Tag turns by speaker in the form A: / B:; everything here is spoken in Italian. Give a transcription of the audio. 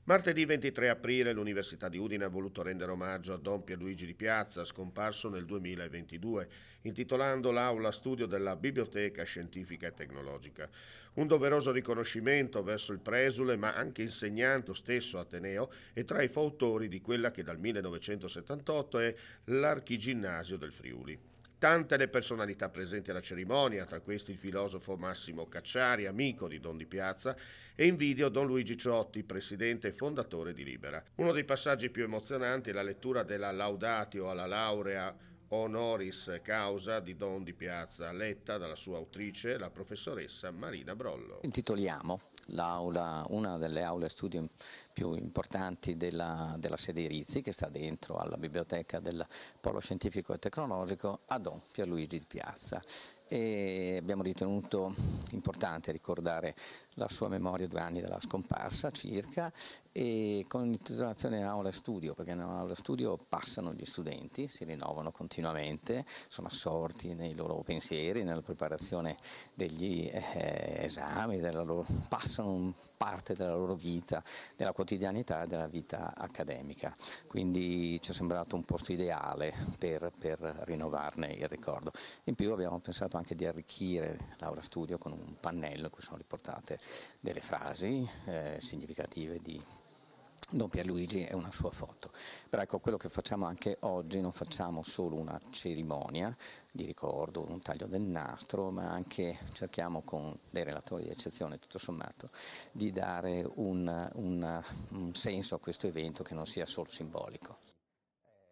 A: Martedì 23 aprile l'Università di Udine ha voluto rendere omaggio a Don Pierluigi Di Piazza, scomparso nel 2022, intitolando l'aula studio della Biblioteca Scientifica e Tecnologica. Un doveroso riconoscimento verso il presule, ma anche insegnante stesso ateneo e tra i fautori di quella che dal 1978 è l'Archiginnasio del Friuli. Tante le personalità presenti alla cerimonia, tra questi il filosofo Massimo Cacciari, amico di Don Di Piazza, e in video Don Luigi Ciotti, presidente e fondatore di Libera. Uno dei passaggi più emozionanti è la lettura della Laudatio alla laurea honoris causa di Don Di Piazza, letta dalla sua autrice, la professoressa Marina Brollo.
B: Intitoliamo l'aula, una delle aule studio più importanti della sede Rizzi, che sta dentro alla biblioteca del Polo Scientifico e Tecnologico, a Don Pierluigi Di Piazza. E abbiamo ritenuto importante ricordare la sua memoria 2 anni dalla scomparsa circa, e con l'intitolazione Aula Studio, perché nell'aula studio passano gli studenti, si rinnovano continuamente, sono assorti nei loro pensieri, nella preparazione degli esami, passano parte della loro vita, della quotidianità e della vita accademica. Quindi ci è sembrato un posto ideale per rinnovarne il ricordo. In più abbiamo pensato anche di arricchire l'aula studio con un pannello in cui sono riportate delle frasi significative di Don Pierluigi e una sua foto. Però ecco, quello che facciamo anche oggi, non facciamo solo una cerimonia di ricordo, un taglio del nastro, ma anche cerchiamo con dei relatori di eccezione, tutto sommato, di dare un senso a questo evento che non sia solo simbolico.